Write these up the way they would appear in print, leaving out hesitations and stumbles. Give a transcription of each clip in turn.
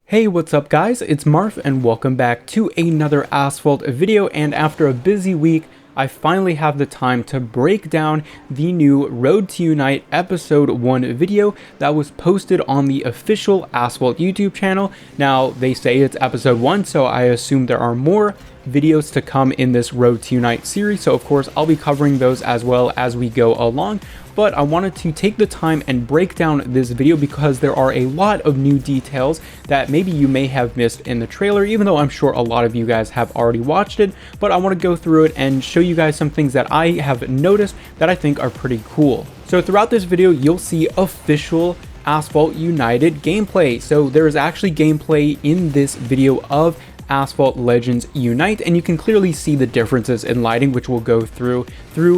Hey, what's up guys? It's Marf and welcome back to another Asphalt video, and after a busy week, I finally have the time to break down the new Road to Unite episode 1 video that was posted on the official Asphalt YouTube channel. Now, they say it's episode 1, so I assume there are more videos to come in this Road to Unite series, so of course I'll be covering those as well as we go along. But I wanted to take the time and break down this video because there are a lot of new details that maybe you may have missed in the trailer, even though I'm sure a lot of you guys have already watched it. But I want to go through it and show you guys some things that I have noticed that I think are pretty cool. So throughout this video, you'll see official Asphalt United gameplay. So there is actually gameplay in this video of Asphalt Legends Unite, and you can clearly see the differences in lighting, which we'll go through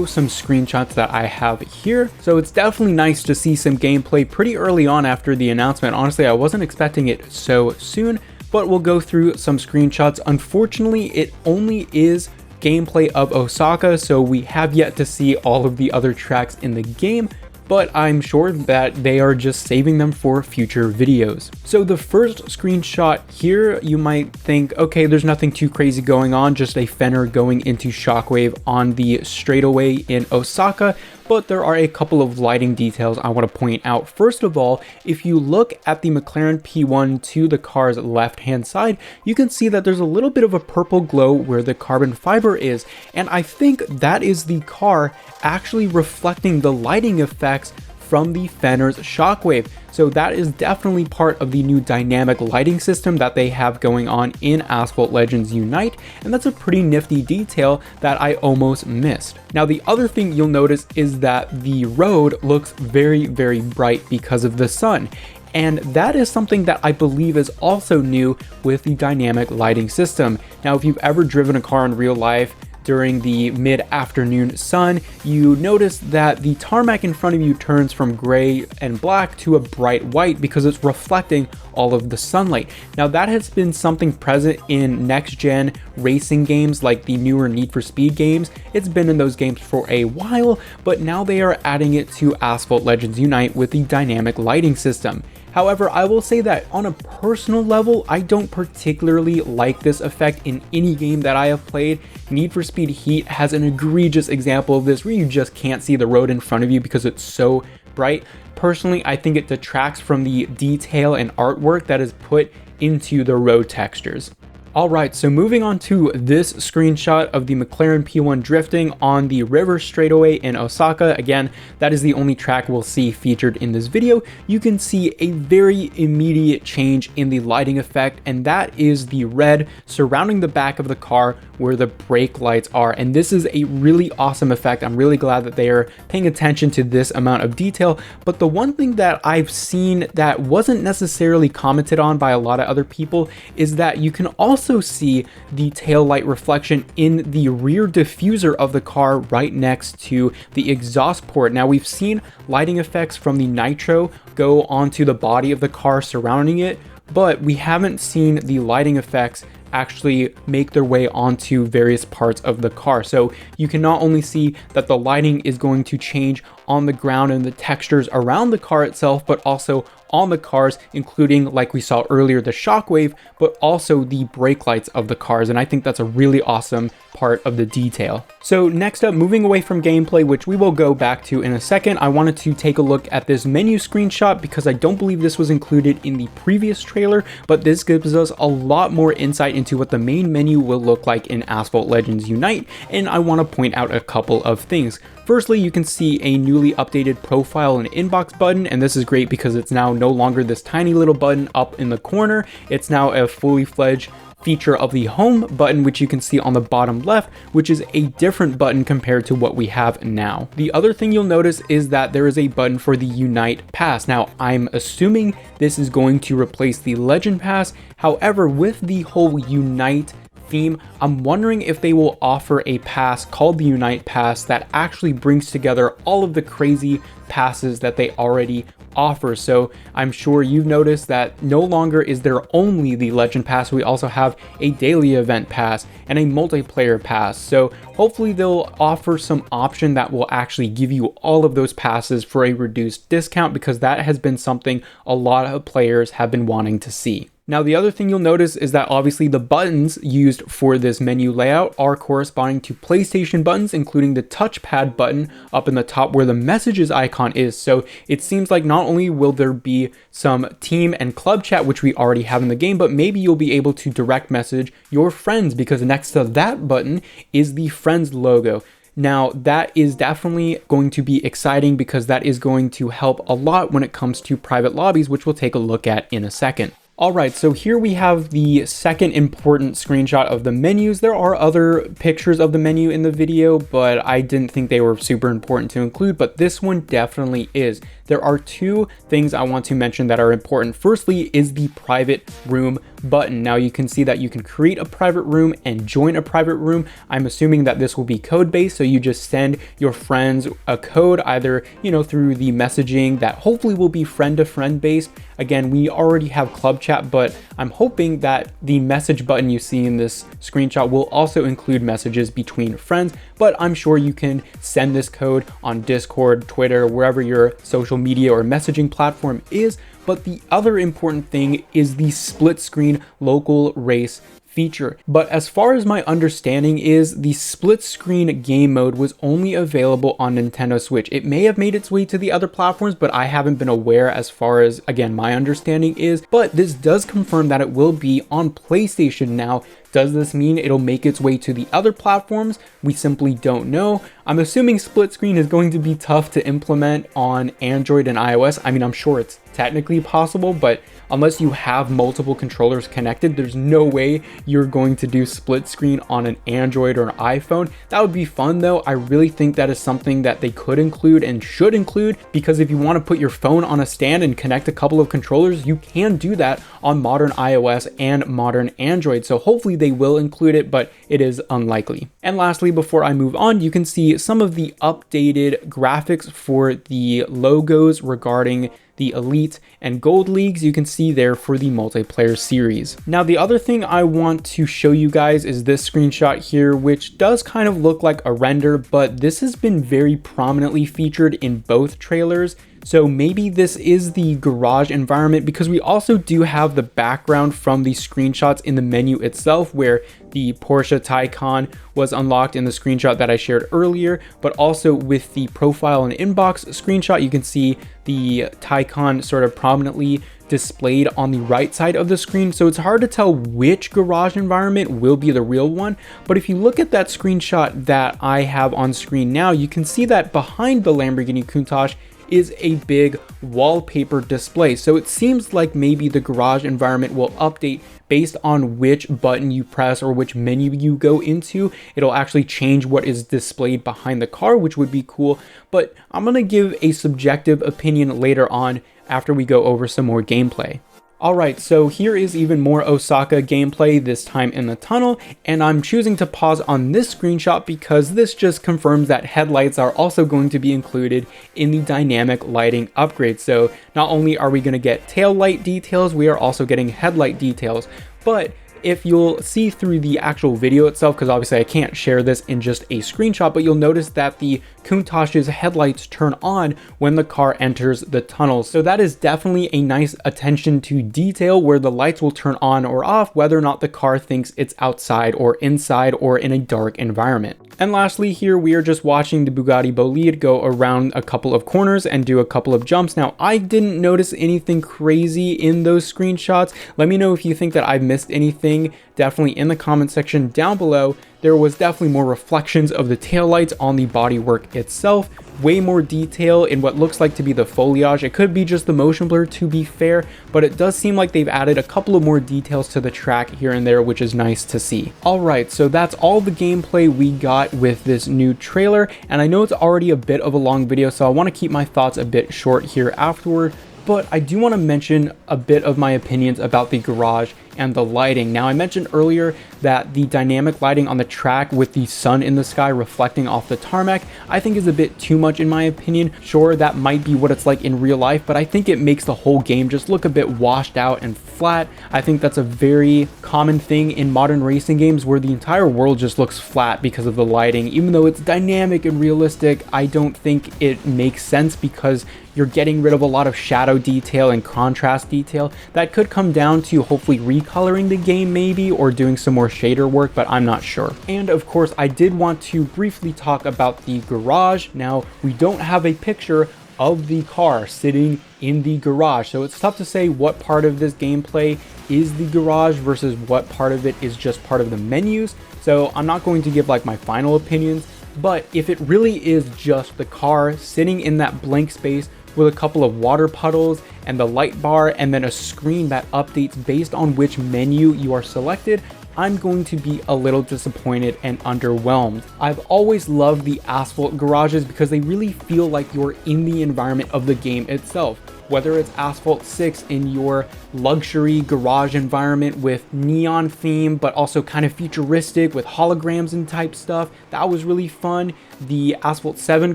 some screenshots that I have here. So it's definitely nice to see some gameplay pretty early on after the announcement. Honestly, I wasn't expecting it so soon, but we'll go through some screenshots. Unfortunately, it only is gameplay of Osaka, so we have yet to see all of the other tracks in the game, but I'm sure that they are just saving them for future videos. So the first screenshot here, you might think, okay, there's nothing too crazy going on, just a fender going into shockwave on the straightaway in Osaka, but there are a couple of lighting details I want to point out. First of all, if you look at the McLaren P1 to the car's left-hand side, you can see that there's a little bit of a purple glow where the carbon fiber is, and I think that is the car actually reflecting the lighting effects from the fender's shockwave. So that is definitely part of the new dynamic lighting system that they have going on in Asphalt Legends Unite, and that's a pretty nifty detail that I almost missed. Now, the other thing you'll notice is that the road looks very, very bright because of the sun. And that is something that I believe is also new with the dynamic lighting system. Now, if you've ever driven a car in real life during the mid-afternoon sun, you notice that the tarmac in front of you turns from gray and black to a bright white because it's reflecting all of the sunlight. Now, that has been something present in next-gen racing games like the newer Need for Speed games. It's been in those games for a while, but now they are adding it to Asphalt Legends Unite with the dynamic lighting system. However, I will say that on a personal level, I don't particularly like this effect in any game that I have played. Need for Speed Heat has an egregious example of this where you just can't see the road in front of you because it's so bright. Personally, I think it detracts from the detail and artwork that is put into the road textures. Alright, so moving on to this screenshot of the McLaren P1 drifting on the river straightaway in Osaka. Again, that is the only track we'll see featured in this video. You can see a very immediate change in the lighting effect, and that is the red surrounding the back of the car where the brake lights are. And this is a really awesome effect. I'm really glad that they are paying attention to this amount of detail. But the one thing that I've seen that wasn't necessarily commented on by a lot of other people is that you can also see the tail light reflection in the rear diffuser of the car right next to the exhaust port. Now, we've seen lighting effects from the nitro go onto the body of the car surrounding it, but we haven't seen the lighting effects actually make their way onto various parts of the car. So you can not only see that the lighting is going to change on the ground and the textures around the car itself, but also on the cars, including, like we saw earlier, the shockwave, but also the brake lights of the cars. And I think that's a really awesome part of the detail. So next up, moving away from gameplay, which we will go back to in a second, I wanted to take a look at this menu screenshot because I don't believe this was included in the previous trailer, but this gives us a lot more insight into what the main menu will look like in Asphalt Legends Unite, and I want to point out a couple of things. Firstly, you can see a newly updated profile and inbox button, and this is great because it's now no longer this tiny little button up in the corner. It's now a fully fledged feature of the home button, which you can see on the bottom left, which is a different button compared to what we have now. The other thing you'll notice is that there is a button for the Unite Pass. Now, I'm assuming this is going to replace the Legend Pass. However, with the whole Unite theme, I'm wondering if they will offer a pass called the Unite Pass that actually brings together all of the crazy passes that they already offer. So I'm sure you've noticed that no longer is there only the Legend Pass, we also have a daily event pass and a multiplayer pass. So hopefully they'll offer some option that will actually give you all of those passes for a reduced discount, because that has been something a lot of players have been wanting to see. Now, the other thing you'll notice is that obviously the buttons used for this menu layout are corresponding to PlayStation buttons, including the touchpad button up in the top where the messages icon is. So it seems like not only will there be some team and club chat, which we already have in the game, but maybe you'll be able to direct message your friends, because next to that button is the friends logo. Now, that is definitely going to be exciting because that is going to help a lot when it comes to private lobbies, which we'll take a look at in a second. All right, so here we have the second important screenshot of the menus. There are other pictures of the menu in the video, but I didn't think they were super important to include, but this one definitely is. There are two things I want to mention that are important. Firstly is the private room button. Now you can see that you can create a private room and join a private room. I'm assuming that this will be code-based, so you just send your friends a code either, through the messaging that hopefully will be friend-to-friend based. Again, we already have club chat, but I'm hoping that the message button you see in this screenshot will also include messages between friends, but I'm sure you can send this code on Discord, Twitter, wherever your social media or messaging platform is. But the other important thing is the split screen local race feature. But as far as my understanding is, the split screen game mode was only available on Nintendo Switch. It may have made its way to the other platforms, but I haven't been aware as far as, again, my understanding is. But this does confirm that it will be on PlayStation now. Does this mean it'll make its way to the other platforms? We simply don't know. I'm assuming split screen is going to be tough to implement on Android and iOS. I mean, I'm sure it's technically possible, but unless you have multiple controllers connected, there's no way you're going to do split screen on an Android or an iPhone. That would be fun though. I really think that is something that they could include and should include, because if you want to put your phone on a stand and connect a couple of controllers, you can do that on modern iOS and modern Android. So hopefully they will include it, but it is unlikely. And lastly, before I move on, you can see some of the updated graphics for the logos regarding the Elite and Gold Leagues. You can see there for the multiplayer series. Now, the other thing I want to show you guys is this screenshot here, which does kind of look like a render, but this has been very prominently featured in both trailers. So maybe this is the garage environment, because we also do have the background from the screenshots in the menu itself, where the Porsche Taycan was unlocked in the screenshot that I shared earlier, but also with the profile and inbox screenshot, you can see the Taycan sort of prominently displayed on the right side of the screen. So it's hard to tell which garage environment will be the real one. But if you look at that screenshot that I have on screen now, you can see that behind the Lamborghini Countach is a big wallpaper display. So it seems like maybe the garage environment will update based on which button you press or which menu you go into. It'll actually change what is displayed behind the car, which would be cool. But I'm gonna give a subjective opinion later on after we go over some more gameplay. Alright, so here is even more Osaka gameplay, this time in the tunnel, and I'm choosing to pause on this screenshot because this just confirms that headlights are also going to be included in the dynamic lighting upgrade. So not only are we going to get tail light details, we are also getting headlight details. But if you'll see through the actual video itself, because obviously I can't share this in just a screenshot, but you'll notice that the Countach's headlights turn on when the car enters the tunnel. So that is definitely a nice attention to detail, where the lights will turn on or off whether or not the car thinks it's outside or inside or in a dark environment. And lastly, here we are just watching the Bugatti Bolide go around a couple of corners and do a couple of jumps. Now, I didn't notice anything crazy in those screenshots. Let me know if you think that I've missed anything, definitely in the comment section down below. There was definitely more reflections of the taillights on the bodywork itself, way more detail in what looks like to be the foliage. It could be just the motion blur, to be fair, but it does seem like they've added a couple of more details to the track here and there, which is nice to see. Alright, so that's all the gameplay we got with this new trailer, and I know it's already a bit of a long video, so I want to keep my thoughts a bit short here afterward. But I do want to mention a bit of my opinions about the garage and the lighting. Now, I mentioned earlier that the dynamic lighting on the track with the sun in the sky reflecting off the tarmac, I think is a bit too much in my opinion. Sure, that might be what it's like in real life, but I think it makes the whole game just look a bit washed out and flat. I think that's a very common thing in modern racing games, where the entire world just looks flat because of the lighting. Even though it's dynamic and realistic, I don't think it makes sense, because you're getting rid of a lot of shadow detail and contrast detail. That could come down to hopefully recoloring the game maybe, or doing some more shader work, but I'm not sure. And of course, I did want to briefly talk about the garage. Now, we don't have a picture of the car sitting in the garage, so it's tough to say what part of this gameplay is the garage versus what part of it is just part of the menus. So I'm not going to give like my final opinions, but if it really is just the car sitting in that blank space with a couple of water puddles and the light bar and then a screen that updates based on which menu you are selected, I'm going to be a little disappointed and underwhelmed. I've always loved the Asphalt garages because they really feel like you're in the environment of the game itself. Whether it's Asphalt 6 in your luxury garage environment with neon theme, but also kind of futuristic with holograms and type stuff, that was really fun. The Asphalt 7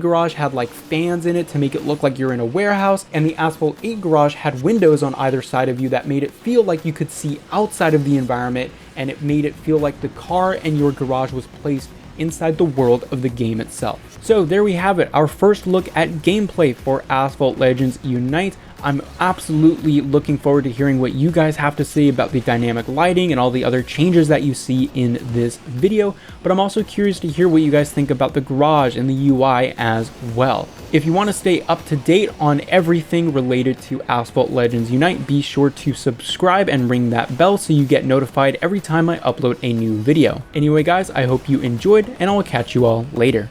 garage had like fans in it to make it look like you're in a warehouse, and the Asphalt 8 garage had windows on either side of you that made it feel like you could see outside of the environment, and it made it feel like the car and your garage was placed inside the world of the game itself. So there we have it, our first look at gameplay for Asphalt Legends Unite. I'm absolutely looking forward to hearing what you guys have to say about the dynamic lighting and all the other changes that you see in this video, but I'm also curious to hear what you guys think about the garage and the UI as well. If you want to stay up to date on everything related to Asphalt Legends Unite, be sure to subscribe and ring that bell so you get notified every time I upload a new video. Anyway guys, I hope you enjoyed, and I'll catch you all later.